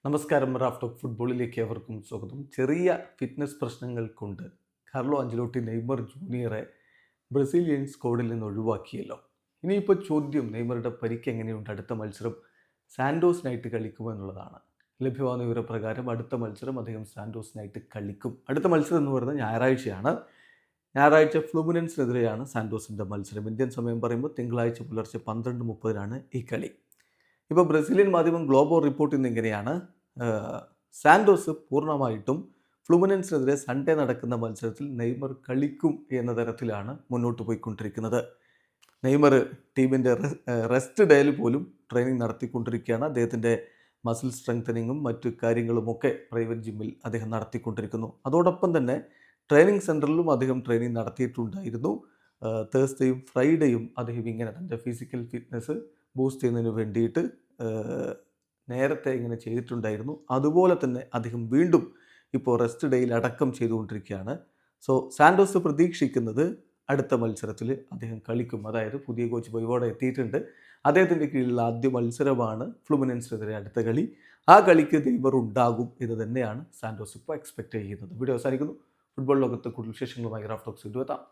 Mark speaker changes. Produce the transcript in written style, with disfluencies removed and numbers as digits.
Speaker 1: നമസ്കാരം. Raf talk ഫുട്ബോളിലേക്ക് അവർക്കും സ്വാഗതം. ചെറിയ ഫിറ്റ്നസ് പ്രശ്നങ്ങൾ കൊണ്ട് കാർലോ അഞ്ചലോട്ടി നെയ്മർ ജൂനിയറെ ബ്രസീലിയൻ സ്ക്വാഡിൽ നിന്ന് ഒഴിവാക്കിയല്ലോ. ഇനിയിപ്പോൾ ചോദ്യം, നെയ്മറുടെ പരിക്ക് എങ്ങനെയുണ്ട്? അടുത്ത മത്സരം സാൻഡോസിനായിട്ട് കളിക്കുമോ എന്നുള്ളതാണ്. ലഭ്യമാകുന്ന വിവരപ്രകാരം അടുത്ത മത്സരം അദ്ദേഹം സാൻഡോസിനായിട്ട് കളിക്കും. അടുത്ത മത്സരം എന്ന് പറയുന്നത് ഞായറാഴ്ചയാണ്. ഞായറാഴ്ച ഫ്ലൂമിനൻസിനെതിരെയാണ് സാൻഡോസിൻ്റെ മത്സരം. ഇന്ത്യൻ സമയം പറയുമ്പോൾ തിങ്കളാഴ്ച പുലർച്ചെ 12:30 ഈ കളി. ഇപ്പോൾ ബ്രസീലിയൻ മാധ്യമം ഗ്ലോബോ റിപ്പോർട്ട് ചെയ്യുന്നത് ഇങ്ങനെയാണ്: സാൻഡോസ് പൂർണ്ണമായിട്ടും ഫ്ലൂമിനൻസിനെതിരെ സൺഡേ നടക്കുന്ന മത്സരത്തിൽ നെയ്മർ കളിക്കും എന്ന തരത്തിലാണ് മുന്നോട്ട് പോയിക്കൊണ്ടിരിക്കുന്നത്. നെയ്മർ ടീമിൻ്റെ റെസ്റ്റ് ഡേയിൽ പോലും ട്രെയിനിങ് നടത്തിക്കൊണ്ടിരിക്കുകയാണ്. അദ്ദേഹത്തിൻ്റെ മസിൽ സ്ട്രെങ്തനിങ്ങും മറ്റു കാര്യങ്ങളുമൊക്കെ പ്രൈവറ്റ് ജിമ്മിൽ അദ്ദേഹം നടത്തിക്കൊണ്ടിരിക്കുന്നു. അതോടൊപ്പം തന്നെ ട്രെയിനിങ് സെൻറ്ററിലും അദ്ദേഹം ട്രെയിനിങ് നടത്തിയിട്ടുണ്ടായിരുന്നു. തേഴ്സ്ഡേയും ഫ്രൈഡേയും അദ്ദേഹം ഇങ്ങനെ തൻ്റെ ഫിസിക്കൽ ഫിറ്റ്നസ് ബൂസ്റ്റ് ചെയ്യുന്നതിന് വേണ്ടിയിട്ട് നേരത്തെ ഇങ്ങനെ ചെയ്തിട്ടുണ്ടായിരുന്നു. അതുപോലെ തന്നെ അദ്ദേഹം വീണ്ടും ഇപ്പോൾ റെസ്റ്റ് ഡേയിൽ അടക്കം ചെയ്തുകൊണ്ടിരിക്കുകയാണ്. സോ സാൻഡോസ് പ്രതീക്ഷിക്കുന്നത് അടുത്ത മത്സരത്തിൽ അദ്ദേഹം കളിക്കും. അതായത് പുതിയ കോച്ച് വൈവോഡ എത്തിയിട്ടുണ്ട്. അദ്ദേഹത്തിൻ്റെ കീഴിലുള്ള ആദ്യ മത്സരമാണ് ഫ്ലൂമിനൻസിനെതിരെ അടുത്ത കളി. ആ കളിക്ക് നെയ്മർ ഉണ്ടാകും എന്ന് തന്നെയാണ് സാൻഡോസ് ഇപ്പോൾ എക്സ്പെക്റ്റ് ചെയ്യുന്നത്. വീഡിയോ അവസാനിക്കുന്നു. ഫുട്ബോൾ ലോകത്ത് കൂടുതൽ വിശേഷങ്ങളുമായി റാഫ് ടോക്സ് എത്താം.